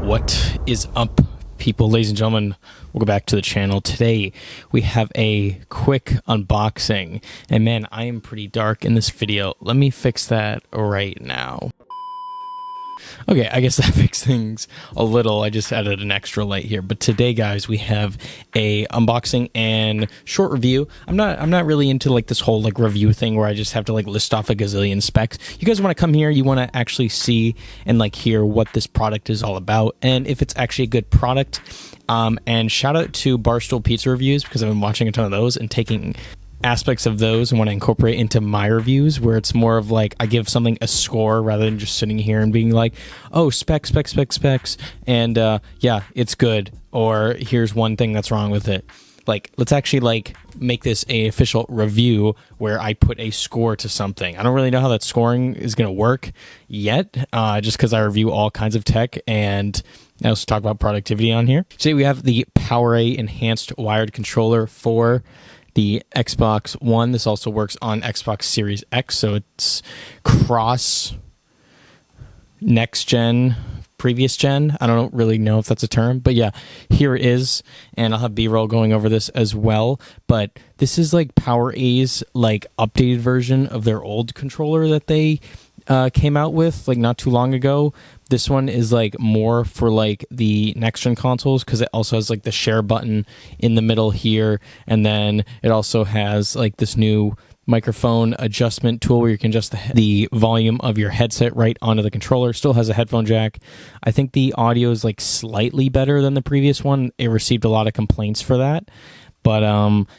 What is up, people? Ladies and gentlemen, welcome back to the channel. Today we have a quick unboxing, and man, I am pretty dark in this video. Let me fix that right now. Okay, I guess that fixed things a little. I just added an extra light here. But today, guys, we have a unboxing and short review. I'm not really into like this whole like review thing where I just have to like list off a gazillion specs. You guys want to come here, you want to actually see and like hear what this product is all about and if it's actually a good product. And shout out to Barstool Pizza Reviews, because I've been watching a ton of those and taking aspects of those and want to incorporate into my reviews, where it's more of like I give something a score rather than just sitting here and being like, oh, specs, and yeah, it's good, or here's one thing that's wrong with it. Like, let's actually like make this a official review where I put a score to something. I don't really know how that scoring is going to work yet, just because I review all kinds of tech, and I also talk about productivity on here. Today we have the PowerA enhanced wired controller for the Xbox One. This also works on Xbox Series X, so it's cross next gen, previous gen. I don't really know if that's a term, but yeah, here it is, and I'll have B-roll going over this as well. But this is like PowerA's like updated version of their old controller that they came out with like not too long ago. This one is like more for like the next gen consoles, because it also has like the share button in the middle here, and then it also has like this new microphone adjustment tool where you can adjust the volume of your headset right onto the controller. Still has a headphone jack. I think the audio is like slightly better than the previous one. It received a lot of complaints for that. But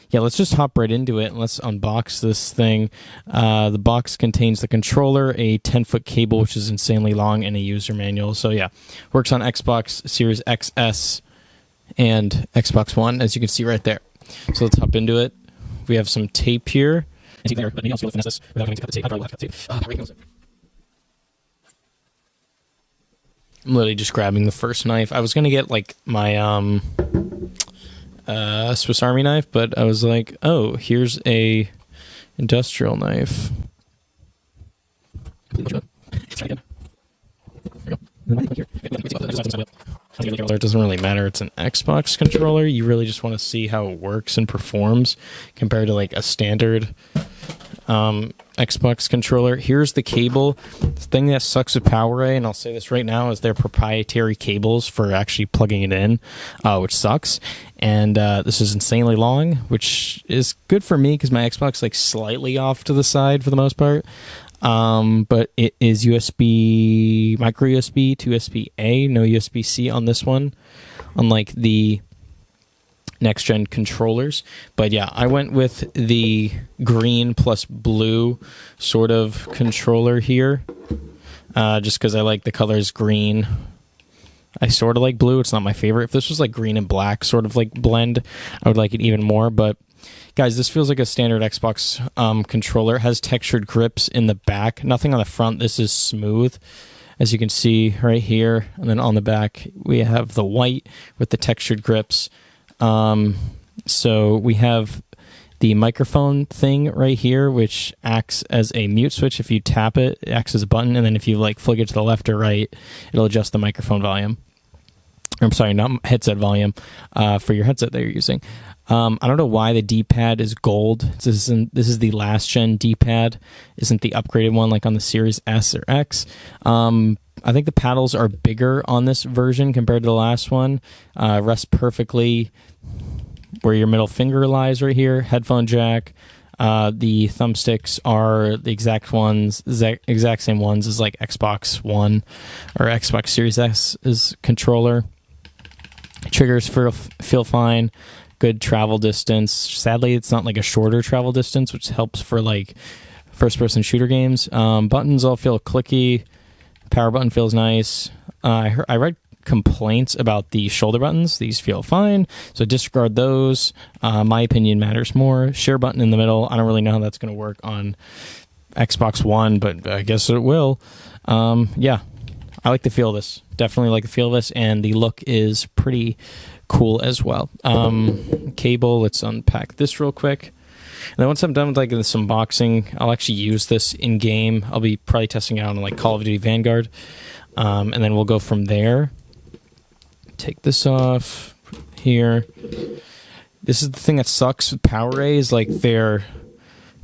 yeah, let's just hop right into it and let's unbox this thing. The box contains the controller, a 10-foot cable, which is insanely long, and a user manual. So yeah, works on Xbox Series XS and Xbox One, as you can see right there. So let's hop into it. We have some tape here. I'm literally just grabbing the first knife. I was going to get like my Swiss Army knife, but I was like, oh, here's a industrial knife. It doesn't really matter. It's an Xbox controller. You really just want to see how it works and performs compared to like a standard Xbox controller. Here's the cable. The thing that sucks with PowerA, and I'll say this right now, is their proprietary cables for actually plugging it in, which sucks. And this is insanely long, which is good for me because my Xbox is like slightly off to the side for the most part. But it is USB, micro USB to USB-A, no USB-C on this one, unlike the next gen controllers. But yeah, I went with the green plus blue sort of controller here, just because I like the colors green. I sort of like blue. It's not my favorite. If this was like green and black sort of like blend, I would like it even more. But guys, this feels like a standard Xbox controller. It has textured grips in the back, nothing on the front. This is smooth, as you can see right here. And then on the back, we have the white with the textured grips. So we have the microphone thing right here, which acts as a mute switch. If you tap it, it acts as a button, and then if you like flick it to the left or right, it'll adjust the microphone volume. I'm sorry, not headset volume, for your headset that you're using. I don't know why the D-pad is gold. This is the last gen D-pad. Isn't the upgraded one like on the Series S or X? I think the paddles are bigger on this version compared to the last one. Rest perfectly where your middle finger lies right here. Headphone jack. The thumbsticks are the exact same ones as like Xbox One or Xbox Series X's controller. Triggers feel fine. Good travel distance. Sadly, it's not like a shorter travel distance, which helps for like first-person shooter games. Buttons all feel clicky. Power button feels nice. I read complaints about the shoulder buttons. These feel fine, so disregard those. My opinion matters more. Share button in the middle. I don't really know how that's going to work on Xbox One, but I guess it will. Yeah, I like the feel of this. Definitely like the feel of this, and the look is pretty cool as well. Cable, let's unpack this real quick. And then once I'm done with like this unboxing, I'll actually use this in game. I'll be probably testing it out on like Call of Duty Vanguard, and then we'll go from there. take this off here. This is the thing that sucks with PowerA is like their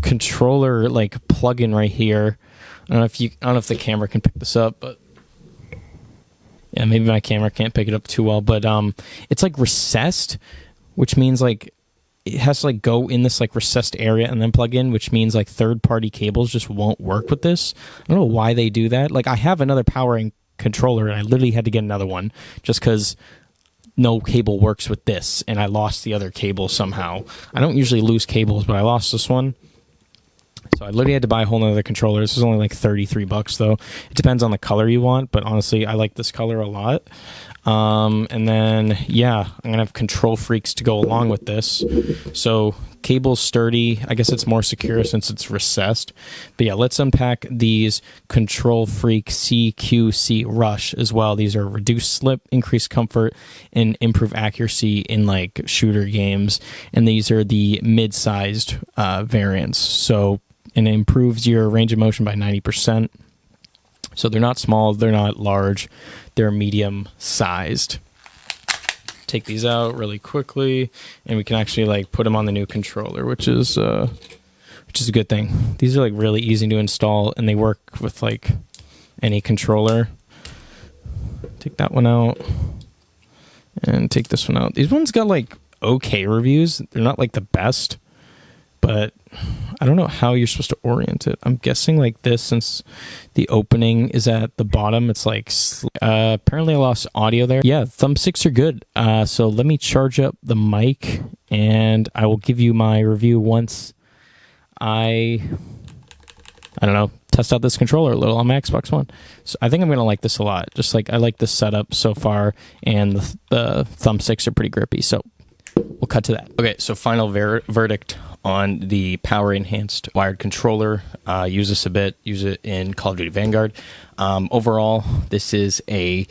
controller like plug-in right here. I don't know if the camera can pick this up, but yeah, maybe my camera can't pick it up too well, but it's like recessed, which means like it has to like go in this like recessed area and then plug in, which means like third-party cables just won't work with this. I don't know why they do that. Like I have another PowerA controller and I literally had to get another one just because no cable works with this, and I lost the other cable somehow. I don't usually lose cables, but I lost this one. So I literally had to buy a whole nother controller. This is only like $33 though. It depends on the color you want, but honestly, I like this color a lot. And then, yeah, I'm going to have control freaks to go along with this. So cable's sturdy. I guess it's more secure since it's recessed. But yeah, let's unpack these Control Freak CQC Rush as well. These are reduced slip, increased comfort, and improve accuracy in like shooter games. And these are the mid-sized variants. So, and it improves your range of motion by 90%. So they're not small, they're not large, they're medium sized. Take these out really quickly, and we can actually like put them on the new controller, which is a good thing. These are like really easy to install, and they work with like any controller. Take that one out, and take this one out. These ones got like okay reviews. They're not like the best, but I don't know how you're supposed to orient it. I'm guessing like this, since the opening is at the bottom, it's like apparently I lost audio there. Yeah, thumbsticks are good. So let me charge up the mic, and I will give you my review once I don't know, test out this controller a little on my Xbox One. So I think I'm gonna like this a lot. Just like I like this setup so far, and the thumbsticks are pretty grippy. So we'll cut to that. Okay, so final verdict on the PowerA enhanced wired controller. Use this a bit. Use it in Call of Duty Vanguard. Overall, this is a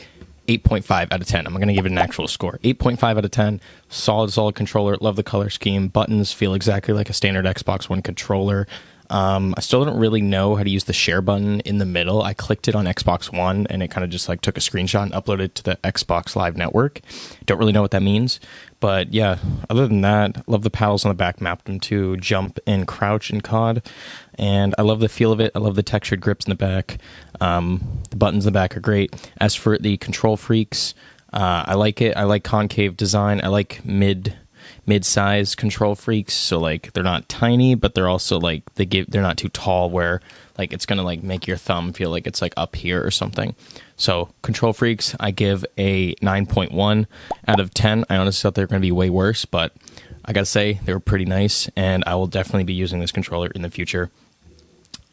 8.5 out of 10. I'm going to give it an actual score. 8.5 out of 10. Solid controller. Love the color scheme. Buttons feel exactly like a standard Xbox One controller. I still don't really know how to use the share button in the middle. I clicked it on Xbox One, and it kind of just like took a screenshot and uploaded it to the Xbox Live network. Don't really know what that means, but yeah, other than that, love the paddles on the back, mapped them to jump and crouch in COD, and I love the feel of it. I love the textured grips in the back. The buttons in the back are great. As for the control freaks, I like it. I like concave design. I like mid-sized control freaks, so like they're not tiny, but they're also like they're not too tall where like it's gonna like make your thumb feel like it's like up here or something. So control freaks, I give a 9.1 out of 10. I honestly thought they were gonna be way worse, but I gotta say they were pretty nice, and I will definitely be using this controller in the future.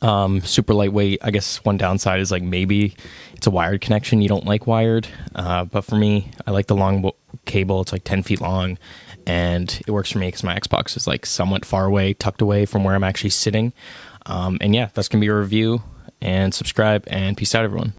Super lightweight. I guess one downside is like maybe it's a wired connection. You don't like wired, but for me, I like the long cable. It's like 10 feet long, and it works for me because my Xbox is like somewhat far away, tucked away from where I'm actually sitting. And yeah, that's gonna be a review, and subscribe, and peace out, everyone.